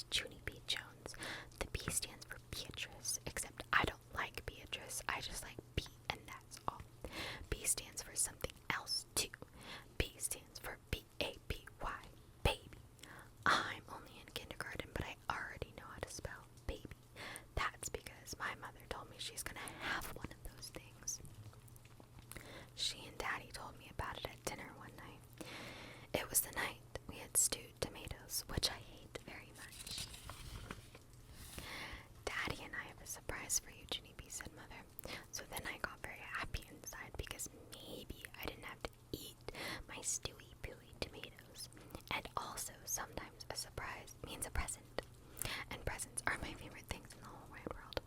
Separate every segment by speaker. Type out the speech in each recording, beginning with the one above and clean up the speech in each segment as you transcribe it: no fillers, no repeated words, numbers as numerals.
Speaker 1: is Junie B. Jones. The B stands for Beatrice, except I don't like Beatrice. I just like B, and that's all. B stands for something else too. B stands for B-A-B-Y, baby. I'm only in kindergarten, but I already know how to spell baby. That's because my mother told me she's gonna have one of those things. She and Daddy told me about it at dinner one night. It was the night we had stewed tomatoes, which I hate very much. Daddy and I have a surprise for you, Junie B, said Mother. So then I got very happy inside because maybe I didn't have to eat my stewy pooey tomatoes. And also, sometimes a surprise means a present. And presents are my favorite things in the whole wide world.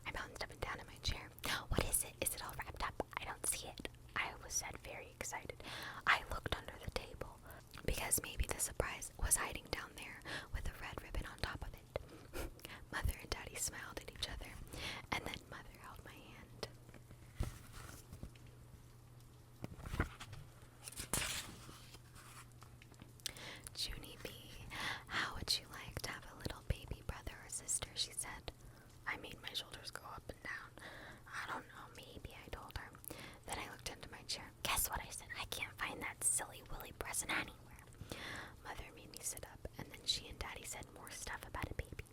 Speaker 1: I bounced up and down in my chair. What is it? Is it all wrapped up? I don't see it. I was said very excited. I looked under the table because maybe the surprise was hiding down there with a red ribbon on top of it. Mother and Daddy smiled at each other, and then Mother held my hand. Junie B, how would you like to have a little baby brother or sister? She said. I made my shoulders go up and down. I don't know, maybe, I told her. Then I looked into my chair. Guess what I said? I can't find that silly willy present anywhere. Mother made me sit up, and then she and Daddy said more stuff about a baby.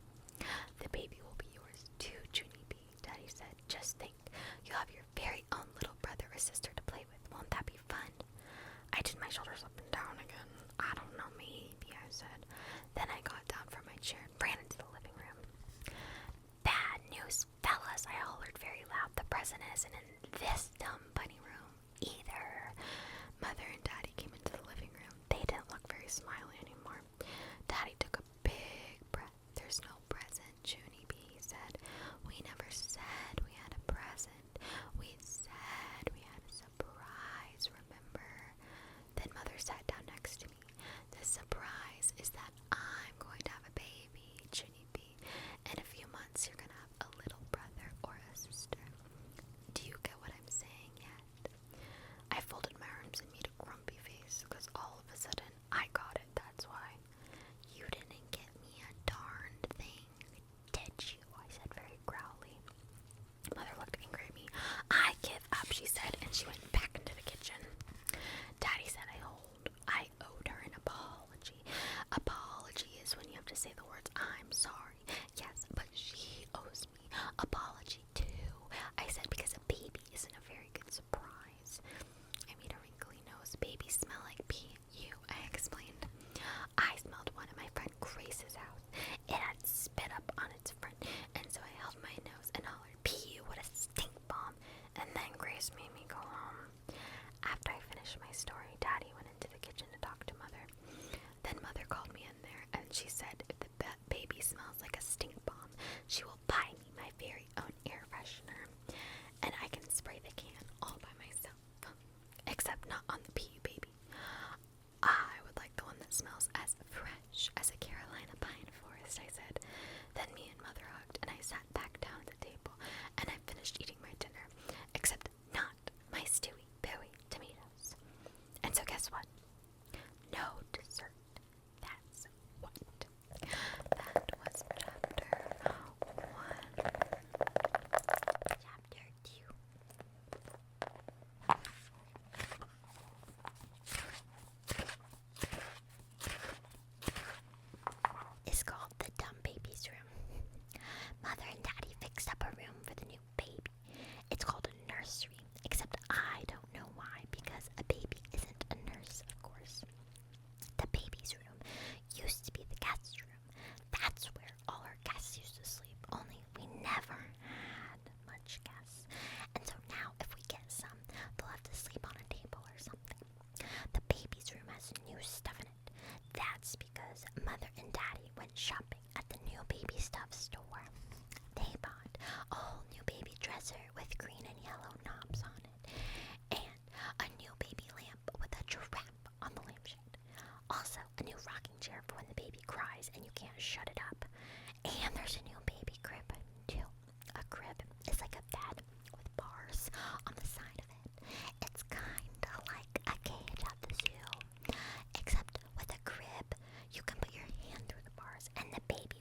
Speaker 1: The baby will be yours too, Junie B, Daddy said. Just think, you'll have your very own little brother or sister to play with. Won't that be fun? I did my shoulders up and down again. I don't know, maybe, I said. Then I got down from my chair and ran into the living room. Bad news, fellas, I hollered very loud. The present isn't in this dumb bunny room either. Mother and Daddy came into the living room. They didn't look very smiley anymore. Daddy took a big breath. There's no present, Junie B, he said. We never said we had a present. We said we had a surprise, remember? Then Mother sat down next to me. The surprise is that I'm going to have a baby, Junie B. In a few months, you're going to have a little brother or a sister. Do you get what I'm saying yet? I folded my arms and made a grumpy face because all of a sudden I got it, that's why. You didn't get me a darned thing, did you? I said very growly. Mother looked angry at me. I give up, she said, and she went back into the kitchen. Daddy said I owed her an apology. Apology is when you have to say the words, I'm sorry. Yes, but she owes me apology too. I said because a baby isn't a very good surprise. I made a wrinkly nose. Babies smell like pee. I explained. I smelled one at my friend Grace's house. It had spit up on its front, and so I held my nose and hollered, "Pee, what a stink bomb!" And then Grace made me go home. After I finished my story, Daddy went into the kitchen to talk to Mother. Then Mother called me in there, and she said if the baby smells like a stink bomb, she will buy me my very own air freshener, and I can spray the can all by myself. Except not on the pee baby. I would like the one that smells as fresh as a Carolina pine forest, I said. Then me and Mother hugged, and I sat back down at the table, and I finished eating my dinner, except not my stewy, pooey tomatoes. And so guess what? No dessert. That's what. That was chapter 1. Chapter 2. Is called the Dumb Baby's Room. Mother and Daddy fixed up a room for the new baby. It's called a nursery, except I don't know why, because a baby isn't a nurse, of course. The baby's room used to be the guest room. That's where all our guests used to sleep, only we never had much guests. And so now if we get some, they'll have to sleep on a table or something. The baby's room has new stuff in it. That's because Mother and Daddy went shopping at the new baby stuff store. They bought a whole new baby dresser with green and yellow knobs on it, and a new baby lamp with a giraffe on the lampshade. Also, a new rocking chair for when the baby cries and you can't shut it up. And there's a new baby crib, too. A crib is like a bed with bars on the side of it. It's kinda like a cage at the zoo, except with a crib, you can put your hand through the bars and the baby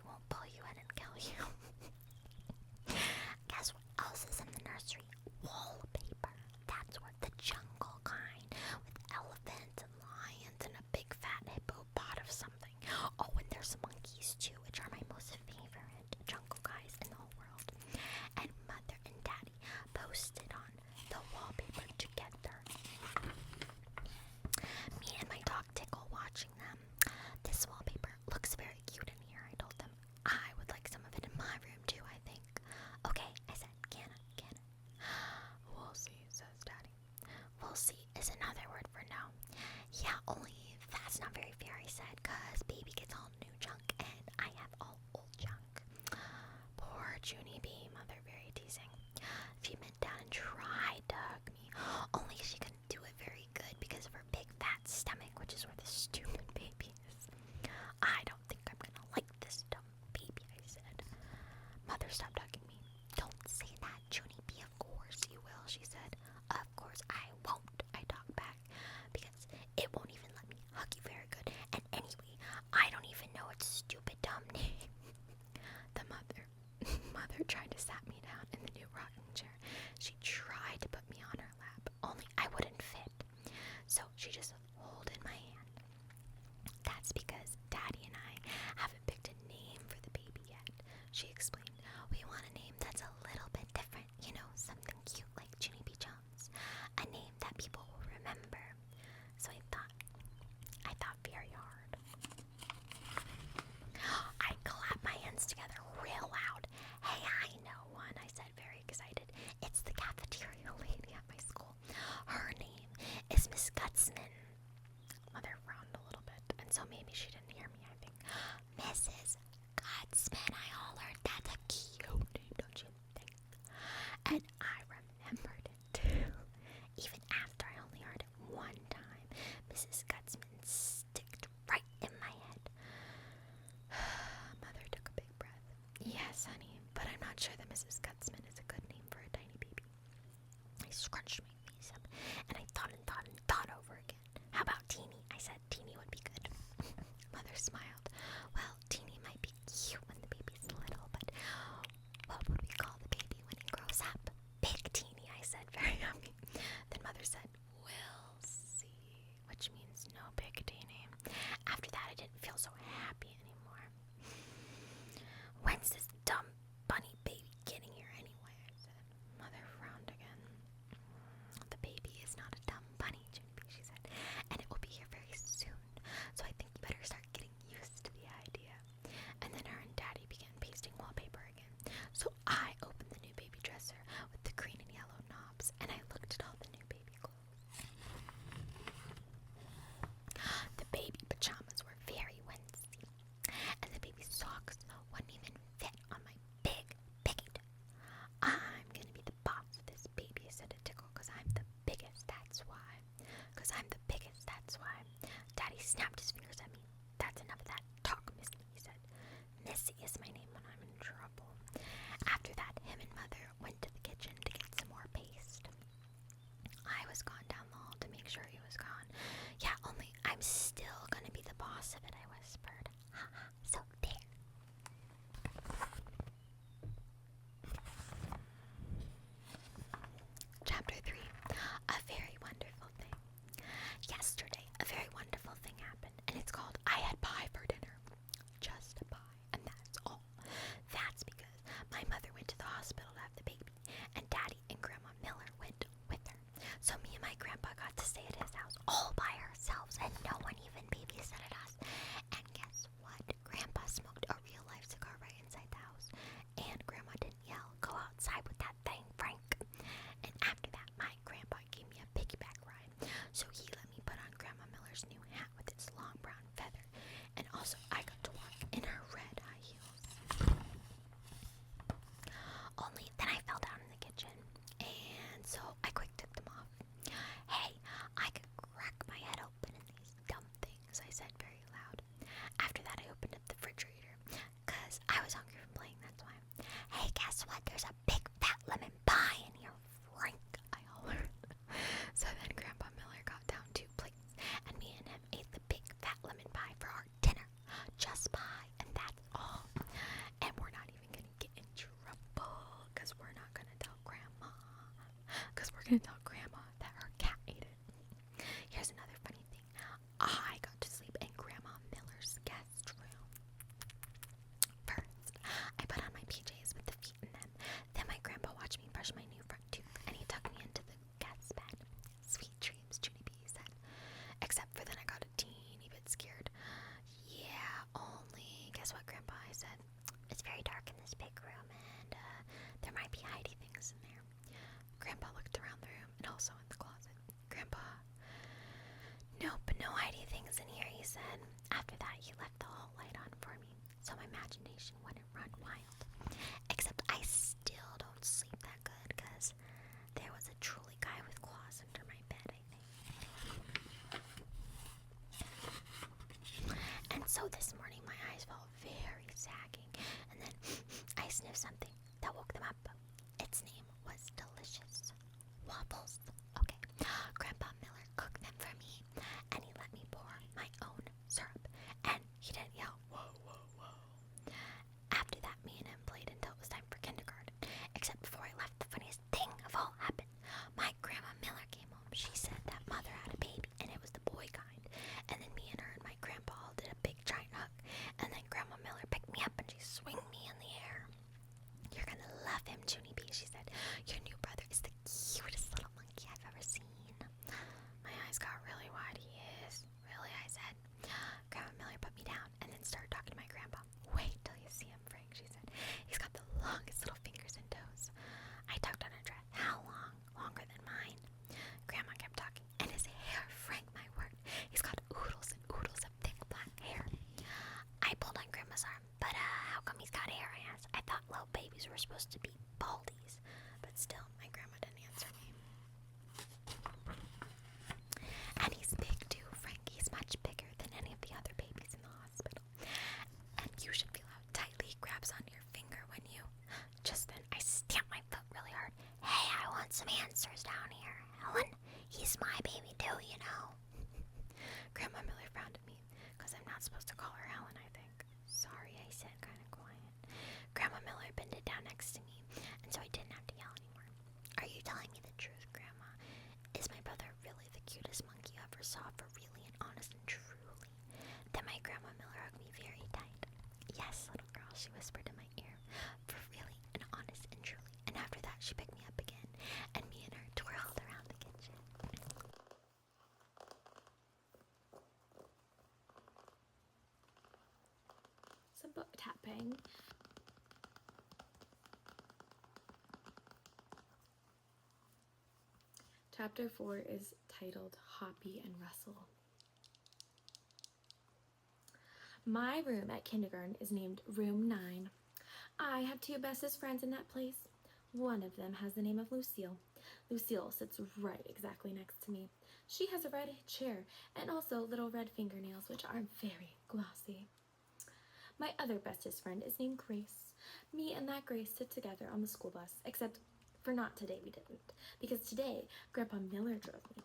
Speaker 1: Yes, honey, but I'm not sure that Mrs. Gutsman is a good name for a tiny baby. I scrunched my face up, and I thought and thought and thought over again. How about Teeny? I said Teeny would be good. Mother smiled. Well, Teeny might be cute when the baby's little, but what would we call the baby when he grows up? Big Teeny, I said, very happy. Then Mother said, we'll see, which means no Big Teeny. After that, I didn't feel so happy anymore. When's this dumb bunny baby getting here anyway? I said. Mother frowned again. The baby is not a dumb bunny, Junie B, she said, and it will be here very soon. So I think you better start getting used to the idea. And then her and Daddy began pasting wallpaper again. So I opened the new baby dresser with the green and yellow knobs, and I looked at all the new baby clothes. The baby pajamas were very wincey, and the baby socks wouldn't even fit on my big piggy toe. I'm gonna be the boss of this baby, said to Tickle, 'cause I'm the biggest, that's why. 'Cause I'm the biggest, that's why. Daddy snapped his fingers at me. That's enough of that talk, Missy, he said. Missy is my name when I'm in trouble. After that, him and Mother went to the kitchen to get some more paste. I was gone down the hall to make sure he was gone. Yeah, only I'm still gonna be the boss of it, I whispered. Ha ha, so there. Chapter 3. A Very Wonderful Thing. Yesterday, a very wonderful thing happened, and it's called I Had Pie for dinner. Just a pie, and that's all. That's because my mother went to the hospital to have the baby, and Daddy and Grandma Miller went with her. So me and my grandpa got to stay at his house all by ourselves, and no one even babysitted us. And guess what? Grandpa smoked a real-life cigar right inside the house, and Grandma didn't yell, "Go outside with that thing, Frank." And after that, my grandpa gave me a piggyback ride, so he let me put on Grandma Miller's new hat with its long brown feather, and also I got to walk in her red high heels. Only then I fell down in the kitchen, and so I quick took them off. Hey, I could crack my head open in these dumb things, I said very loud. After that, I opened up the refrigerator, 'cause I was hungry from playing, that's why. Hey, guess what? There's a big fat lemon pie in here, Frank, I hollered. So then Grandpa Miller got down 2 plates, and me and him ate the big fat lemon pie for our dinner. Just pie, and that's all. And we're not even gonna get in trouble, 'cause we're not gonna tell Grandma. 'Cause we're gonna tell Grandma that her cat ate it. Here's another funny thing. I got to sleep in Grandma Miller's guest room. First, I put on my PJs with the feet in them. Then my grandpa watched me brush my new front tooth, and he tucked me into the guest bed. Sweet dreams, Junie B said. Except for then I got a teeny bit scared. Yeah, only, guess what, Grandpa, I said. It's very dark in this big room, and there might be hidey things in there. Grandpa looked around the room and also in the closet. Grandpa, nope, no hidey things in here, he said. After that, he left the hall light on for me, so my imagination wouldn't run wild. Except I still don't sleep that good, 'cause there was a truly guy with claws under my bed, I think. And so this morning, my eyes felt very sagging, and then I sniffed something that woke them up. Its name was Delicious Waffles. Okay, Grandpa Miller cooked them for me, and he let me pour my own syrup, and he didn't yell, "Whoa, whoa, whoa." After that, me and him played until it was time for kindergarten, except before I left, the funniest thing of all happened. My Grandma Miller came home. She said that Mother had a baby, and it was the boy kind, and then me and her and my grandpa all did a big giant hug, and then Grandma Miller picked me up and she swung me in the air. You're gonna love him, Junie B, she said. Your new brother is the cutest little monkey I've ever seen. My eyes got really wide. He is. Really, I said. Grandma Miller put me down and then started talking to my grandpa. Wait till you see him, Frank, she said. He's got the longest little fingers and toes. I tugged on her dress. How long? Longer than mine. Grandma kept talking. And his hair, Frank, my word. He's got oodles and oodles of thick black hair. I pulled on Grandma's arm. But how come he's got hair, I asked. I thought little babies were supposed to be baldies. But still, my grandma didn't answer me. And he's big too, Frank. He's much bigger than any of the other babies in the hospital. And you should feel how tightly he grabs onto your finger
Speaker 2: she whispered in my ear, for really and honest and truly. And after that, she picked me up again, and me and her twirled around the kitchen.
Speaker 3: Some book tapping. Chapter 4 is titled Hoppy and Russell. My room at kindergarten is named Room 9. I have two bestest friends in that place. One of them has the name of Lucille. Lucille sits right exactly next to me. She has a red chair and also little red fingernails, which are very glossy. My other bestest friend is named Grace. Me and that Grace sit together on the school bus, except for not today we didn't, because today Grandpa Miller drove me.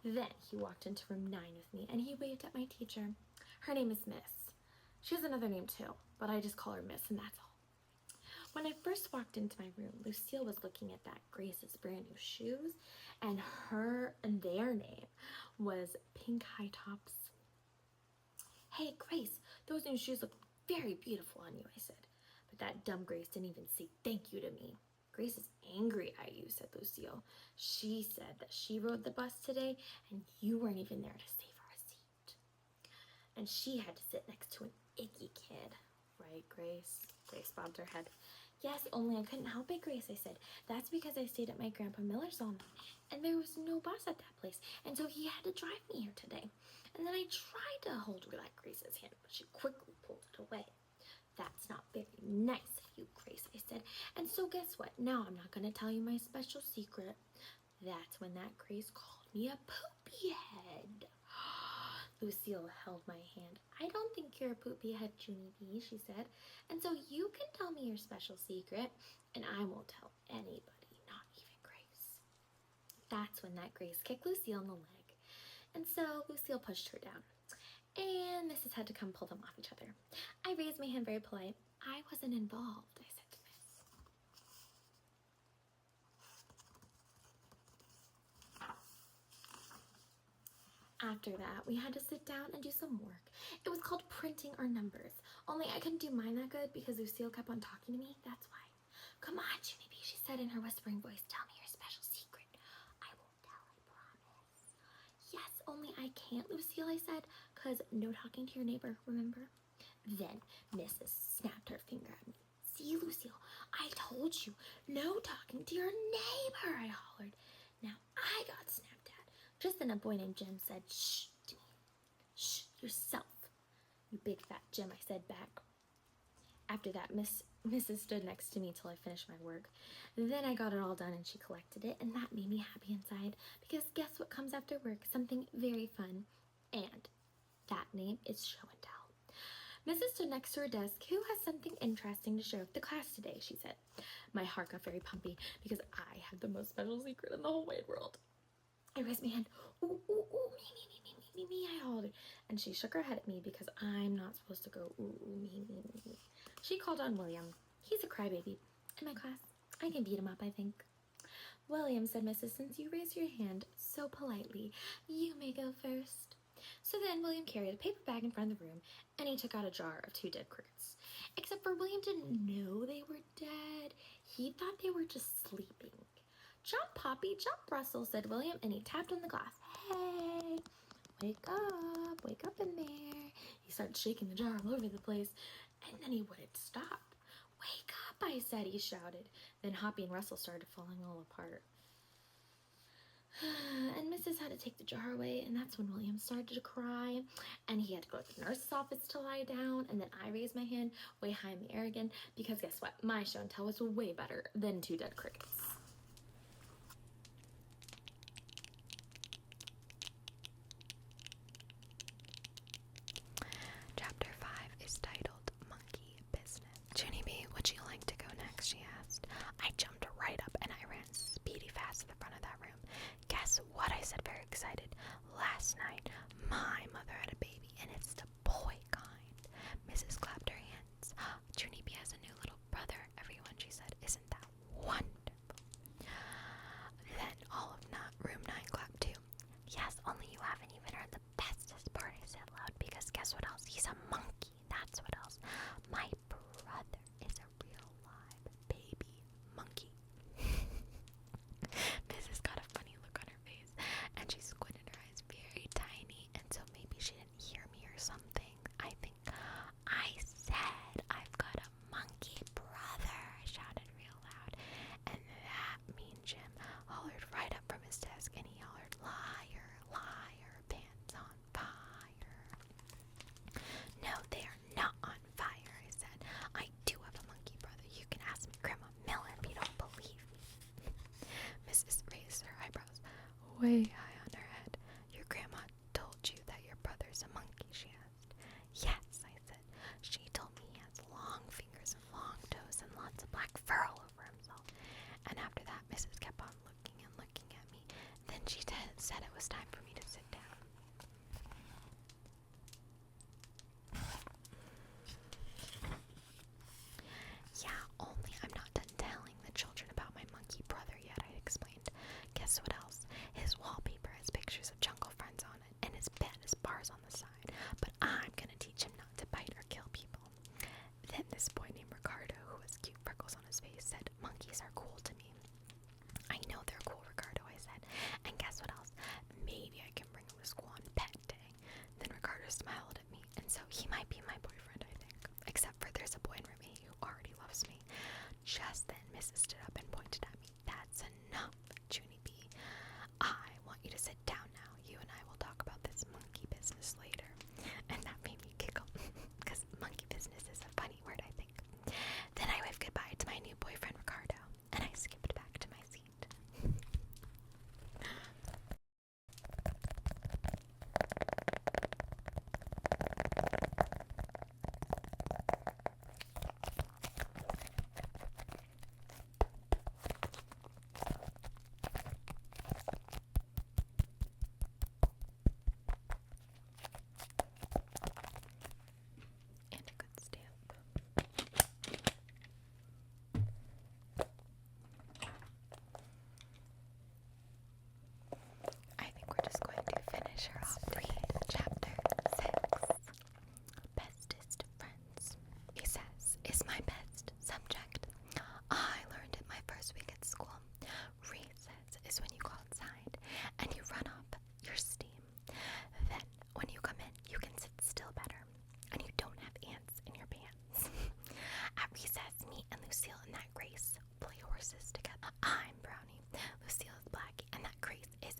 Speaker 3: Then he walked into room 9 with me and he waved at my teacher. Her name is Miss. She has another name too, but I just call her Miss and that's all. When I first walked into my room, Lucille was looking at that Grace's brand new shoes, and their name was Pink High Tops. Hey Grace, those new shoes look very beautiful on you, I said. But that dumb Grace didn't even say thank you to me. Grace is angry at you, said Lucille. She said that she rode the bus today and you weren't even there to save her a seat. And she had to sit next to an icky kid. Right, Grace? Grace bobbed her head. Yes, only I couldn't help it, Grace, I said. That's because I stayed at my Grandpa Miller's all night, and there was no bus at that place, and so he had to drive me here today. And then I tried to hold like Grace's hand, but she quickly pulled it away. That's not very nice of you, Grace, I said. And so guess what? Now I'm not going to tell you my special secret. That's when that Grace called me a poopy head. Lucille held my hand. I don't think you're a poopy head, Junie B, she said. And so you can tell me your special secret, and I won't tell anybody, not even Grace. That's when that Grace kicked Lucille in the leg. And so Lucille pushed her down. And Mrs. had to come pull them off each other. I raised my hand very polite. I wasn't involved, I said to Miss. After that, we had to sit down and do some work. It was called printing our numbers. Only I couldn't do mine that good because Lucille kept on talking to me. That's why. Come on, Junie B, she said in her whispering voice. Tell me your special secret. I won't tell, I promise. Yes, only I can't, Lucille, I said, because no talking to your neighbor, remember? Then Mrs. snapped her finger at me. See, Lucille, I told you, no talking to your neighbor, I hollered. Now I got snapped at. Just then a boy named Jim said, shh, to me. Shh, yourself. You big fat Jim, I said back. After that, Mrs. stood next to me till I finished my work. Then I got it all done and she collected it, and that made me happy inside, because guess what comes after work? Something very fun. And that name is show and tell. Mrs. stood next to her desk. Who has something interesting to share with the class today, she said. My heart got very pumpy because I had the most special secret in the whole wide world. I raised my hand. Ooh, ooh, ooh, me, I hollered. And she shook her head at me because I'm not supposed to go, ooh, ooh, me. She called on William. He's a crybaby. In my class, I can beat him up, I think. William, said Mrs., since you raised your hand so politely, you may go first. So then William carried a paper bag in front of the room, and he took out a jar of 2 dead crickets. Except for William didn't know they were dead. He thought they were just sleeping. Jump, Poppy, jump, Russell, said William, and he tapped on the glass. Hey, wake up in there. He started shaking the jar all over the place, and then he wouldn't stop. Wake up, I said, he shouted. Then Hoppy and Russell started falling all apart. And Mrs. had to take the jar away, and that's when William started to cry, and he had to go to the nurse's office to lie down, and then I raised my hand way high in the air again, because guess what? My show and tell was way better than 2 dead crickets.
Speaker 1: Chapter 5 is titled Monkey Business. Junie B, would you like to go next? She asked. I jumped right up and I ran speedy fast to the front of that room. Guess what? I said, very excited. Last night, my mother had a baby, and it's the boy kind. Mrs. clapped her hands. Junie B has a new little brother, everyone, she said. Isn't that wonderful? Then all of room 9 clapped too. Yes, only you haven't even heard the bestest part, I said loud, because guess what else? He's a monkey. That's what else. My brother. way high on her head. Your grandma told you that your brother's a monkey, she asked. Yes, I said. She told me he has long fingers and long toes and lots of black fur all over himself. And after that, Mrs. kept on looking and looking at me. Then she said it was time for me to sit down. Yeah, only I'm not done telling the children about my monkey brother yet, I explained. Guess what else? His wallpaper has pictures of jungle friends on it, and his bed has bars on the side. But I'm gonna teach him not to bite or kill people. Then this boy named Ricardo, who has cute freckles on his face, said, monkeys are cool to me. I know they're cool, Ricardo, I said. And guess what else? Maybe I can bring him to school on pet day. Then Ricardo smiled at me, and so he might be my boyfriend, I think. Except for there's a boy in room 8 who already loves me. Just then, Mrs. stood up and pointed at me. That's enough, Junie B. I want you to sit down now. You and I will talk about this monkey business later. And that made me giggle, because monkey business is a funny word, I think. Then I waved goodbye to my new boyfriend, Ricardo, and I skipped back to my seat. And a good stamp. I think we're just going to finish her off with chapter 6. Bestest friends. He says, is my best subject. I learned it my first week at school. Recess is when you go outside and you run up your steam. Then, when you come in, you can sit still better and you don't have ants in your pants. At recess, me and Lucille and that Grace play horses together. I'm Brownie, Lucille is Blackie, and that Grace is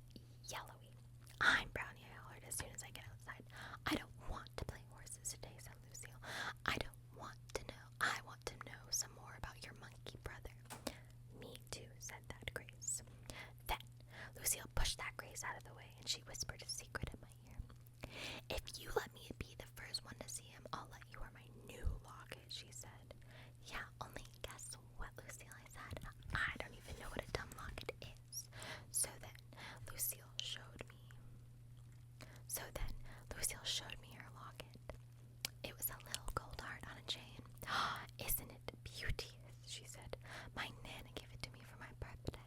Speaker 1: Yellowy. I'm Brownie, I hollered as soon as I get outside. I don't want to play horses today, said Lucille. I don't want to know. I want to know some more about your monkey brother. Me too, said that Grace. Then Lucille pushed that Grace out of the way and she whispered a secret in my ear. If you let me be the first one to see him, I'll let you wear my new locket, she said. Yeah, only guess what, Lucille, I said. I don't even know what a dumb locket is. So then Lucille showed me her locket. It was a little gold heart on a chain. Isn't it beauteous, she said. My Nana gave it to me for my birthday.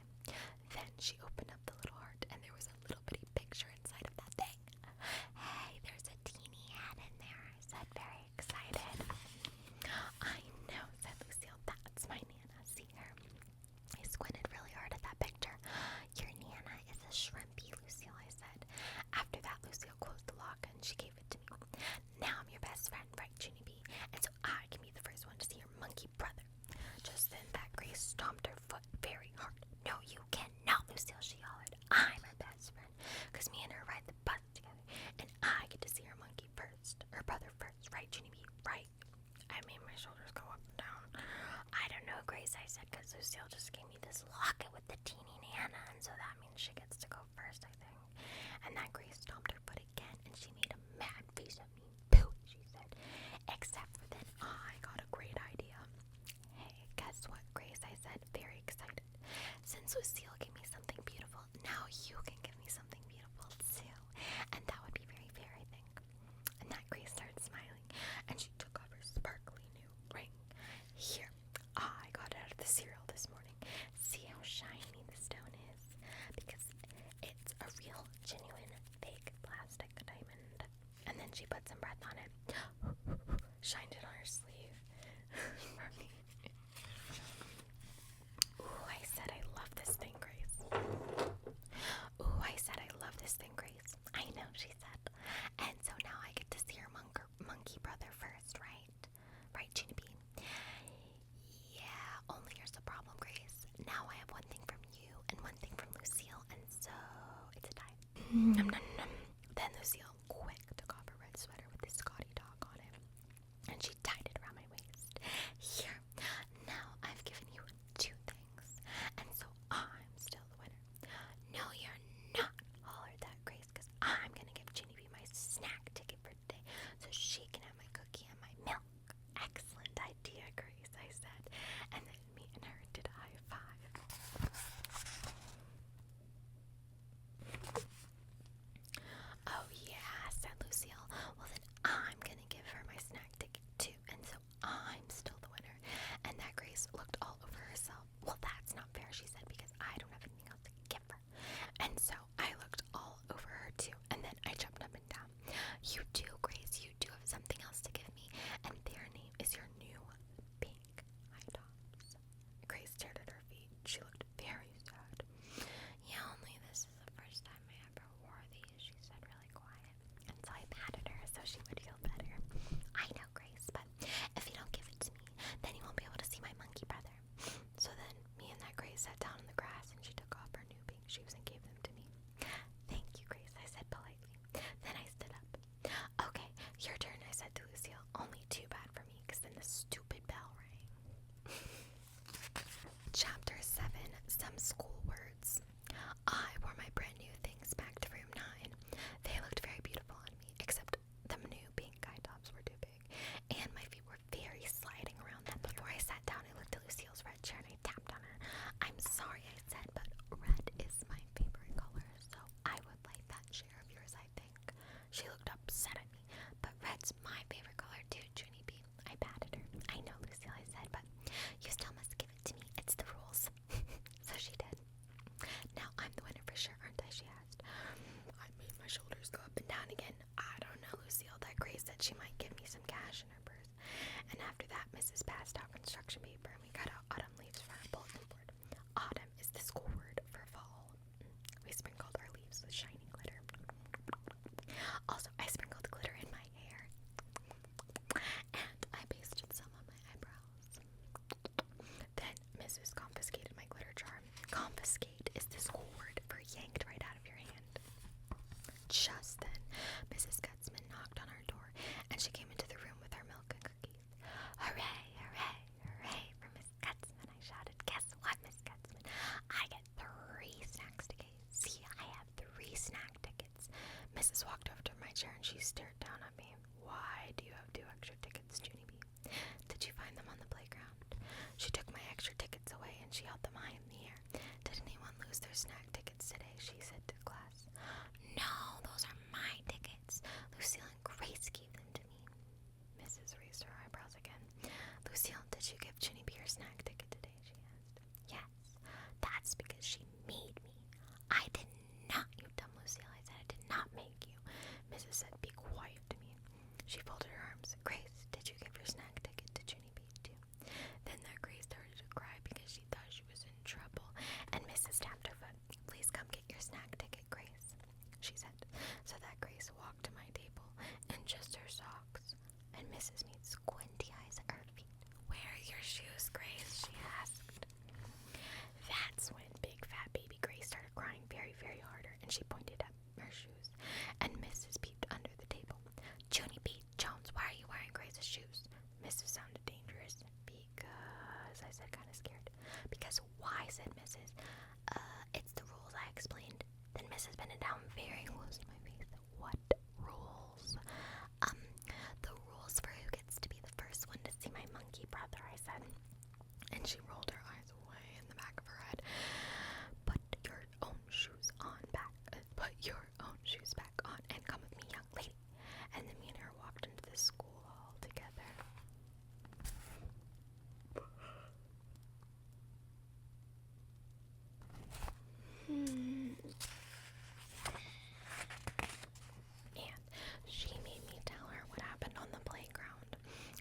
Speaker 1: Then she opened up the little heart and there was a little bitty picture inside of that thing. Hey, there's a teeny hat in there, I said, very excited. I know, said Lucille, that's my Nana. See her? I squinted really hard at that picture. Your Nana is a shrimpy, Lucille, I said. After that, Lucille closed the lock and she gave it to me. Now I'm your best friend, right, Junie B? And so I can be the first one to see your monkey brother. Just then, that Grace stomped her foot very hard. No, you cannot, Lucille, she hollered. I'm her best friend, because me and her ride the bus together, and I get to see her monkey first, her brother first, right, Junie B? Right? I made my shoulders go up and down. I don't know, Grace, I said, because Lucille just gave me this locket with the teeny Nana, and so that means she gets to go first, I think. And that Grace stomped her foot again, and she made a mad face at me. Pooh, she said. Except for then I got a great idea. Hey, guess what, Grace, I said, very excited. Since Lucille gave me something beautiful, now you can give me something beautiful too. And that would be very fair, I think. And that Grace started smiling, and she took off her sparkly new ring. Here, I got it out of the cereal this morning. See how shiny the stone is? Because it's a real, genuine, fake plastic diamond. And then she put some breath on it, shined it on her sleeve for me. Ooh, I said I love this thing, Grace. Ooh, I said I love this thing, Grace. I know, she said. And so now I get to see her monkey brother first, right? Right, Junie B? Yeah, only here's the problem, Grace. Now I have one thing from you and one thing from Lucille, and so it's a tie. Then Lucille quick took off her red sweater with the Scotty dog on it, and she tied it around my waist. Here, now I've given you 2 things, and so I'm still the winner. No, you're not, She took my extra tickets away and she held them high in the air. Did anyone lose their snack tickets today? She said to class. No, those are my tickets. Lucille and Grace gave them to me. Mrs. raised her eyebrows again. Lucille, did you give Junie B her snack ticket today? She asked. Yes, that's because she made me. I did not, you dumb Lucille. I said I did not make you. Mrs. said, be quiet to me. She folded her arms. Grace, did you give your snack ticket to Junie B too? Then that Grace started to cry because she thought she was in trouble, and Mrs. tapped her foot. Please come get your snack ticket, Grace, she said. So that Grace walked to my table in just her socks, and Mrs. made squinty eyes at her feet. Where are your shoes, Grace? She asked. That's when big fat baby Grace started crying very, very harder, and she pointed at her shoes, and Mrs. peeped under the table. Junie B. Jones, why are you wearing Grace's shoes? Mrs. sounded dangerous. Because, I said, kind of scared. Because why, said Mrs. It's the rules, I explained. Then Mrs. bent down very close to my face. What rules? The rules for who gets to be the first one to see my monkey brother, I said. And she rolled her eyes way in the back of her head. Put your own shoes on back. Put your own shoes back on and come with me, young lady. And then me and her walked into the school hall together. And she made me tell her what happened on the playground.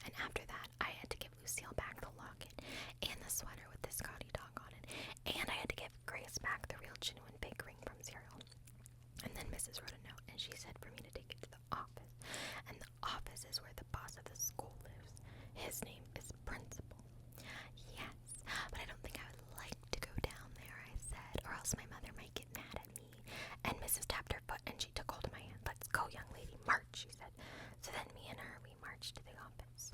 Speaker 1: And after that, I had to give Lucille back the locket and the sweater with the Scotty dog on it. And I had to give Grace back the real genuine big ring from Cereal. And then Mrs. wrote a note and she said for me to take it to the office. And the office is where the boss of the school lives. His name is Principal. Yes, but I don't think I would like to go down there, I said, or else my mother might get mad at me. And Mrs. tapped her foot and she took hold of my hand. Let's go, young lady, march, she said. So then me and her, we marched to the office.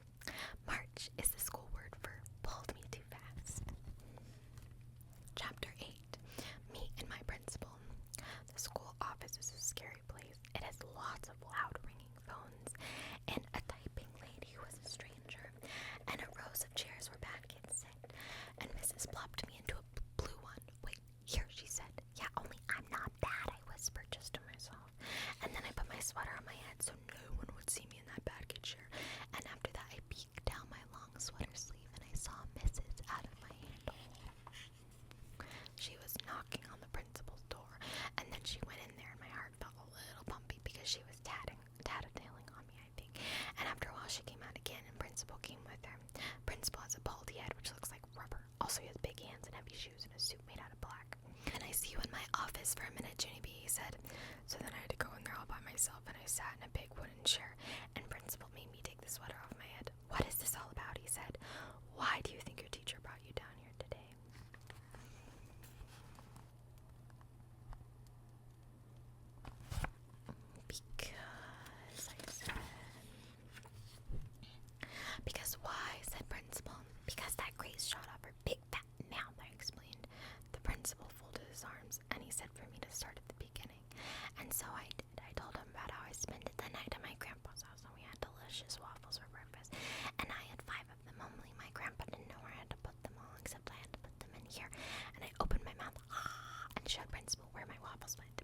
Speaker 1: March is the school word for pulled me too fast. Chapter 8. Me and my principal. The school office is a scary place. It has lots of loud ringing phones and a typing lady who was a stranger, and a rows of chairs where bad kids sit. And Mrs. plopped me into a blue one. Wait, here, she said. Yeah, only I'm not bad, I whispered just to myself. And then I put my sweater on my head so no one would see me in that bad kid chair. And after that, I peeked down my long sweater sleeve and I saw Mrs. out of my handle. She was knocking on the principal's door, and then she went in there, and my heart felt a little bumpy because she was tattatailing on me, I think. And after a while, she came out again, and Principal came with her. Principal has a baldy head, which looks like rubber. Also, he has big hands and heavy shoes and a suit made out of black. And I see you in my office for a minute, Junie B, he said. So then I had to go in there all by myself, and I sat in a big wooden chair, and Principal made me take the sweater off my head. What is this all about, he said. Why do you think your teacher brought you down here today? Because why, said Principal. Because that Grace shot off her big fat mouth, I explained. The Principal folded his arms, and he said for me to start at the beginning. And so I did. I told him about how I spent the night at my grandpa's house, and we had delicious waffles for breakfast. And I had 5 of them, only my grandpa didn't know where I had to put them all, except I had to put them in here. And I opened my mouth and showed Principal where my waffles went.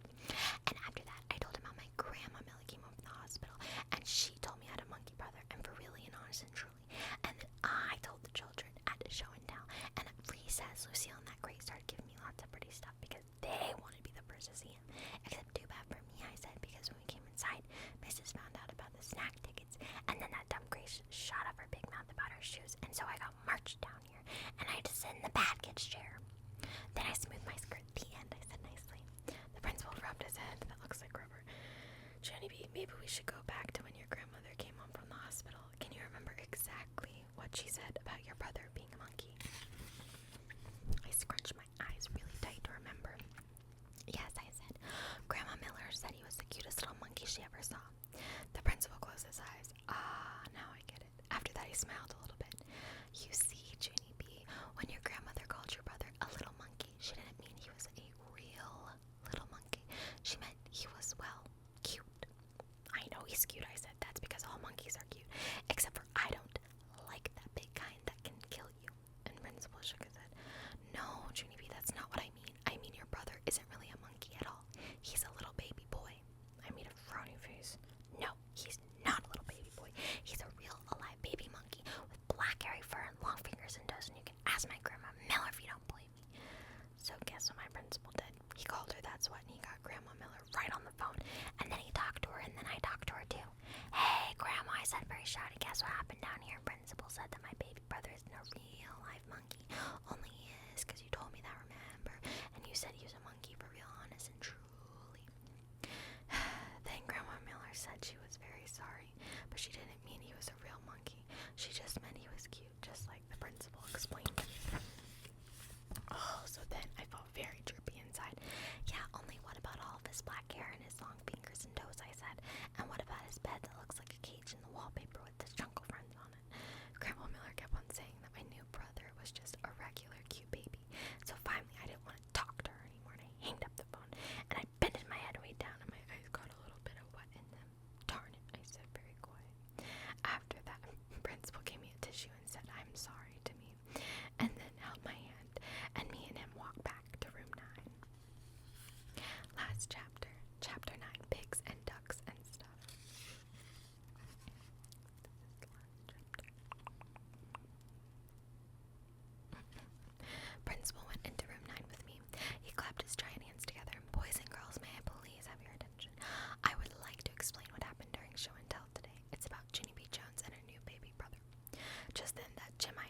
Speaker 1: And after that, I told him how my grandma Millie came home from the hospital, and she told me I had a monkey brother, and for really and honest and truly. And then I told the children at the show and tell, and at recess, Lucille and that Grace started giving me lots of pretty stuff because they wanted to be the first to see him. Except too bad for me, I said, because when we came inside, Mrs. found out about the snack tickets, and then that dumb Grace shot up her big mouth about her shoes, and so I got marched down here, and I had to sit in the bad kid's chair. Then I smoothed my skirt. The end, I said nicely. The Principal rubbed his head. That looks like rubber. Junie B, maybe we should go back to when your grandmother came home from the hospital. Can you remember exactly what she said about your brother being a monkey? I scrunched my eyes really tight to remember. Yes, I said. Grandma Miller said he was the cutest little monkey she ever saw. The Principal closed his eyes. Ah, now I get it. After that, he smiled a little bit. You see, Junie B, when your grandmother called your brother a little monkey, she didn't mean he was a real little monkey. She meant he was, well, cute. I know he's cute, I said. That's because all monkeys are cute. Except for I don't like that big kind that can kill you. And principal did. He called her, that's what, and he got Grandma Miller right on the phone. And then he talked to her, and then I talked to her too. Hey, Grandma, I said very shouty, guess what happened down here? Principal said that my baby brother isn't a real live monkey. Only he is, because you told me that, remember? And you said he was a monkey for real, honest and truly. Then Grandma Miller said she was very sorry, but she didn't mean he was a real monkey. She just meant he was cute, just like the principal explained. Oh, so then I felt very droopy inside. Yeah, only what about all of his black hair and his long fingers and toes, I said. And what about his bed that looks like a cage in the wallpaper with his jungle friends on it? Grandma Miller kept on saying that my new brother was just a regular cute baby. So finally I didn't want to talk to her anymore, and I hanged up the phone, and I bended my head way down, and my eyes got a little bit of wet in them. Darn it, I said very quiet. After that, principal gave me a tissue and said I'm sorry to me, and then held my hand, and me and him walked back to room 9. Last chapter, chapter 9, pigs and ducks and stuff. Principal went into room 9 with me. He clapped his giant hands together. Boys and girls, may I please have your attention? I would like to explain what happened during show and tell today. It's about Junie B. Jones and her new baby brother. Just then, that Jim I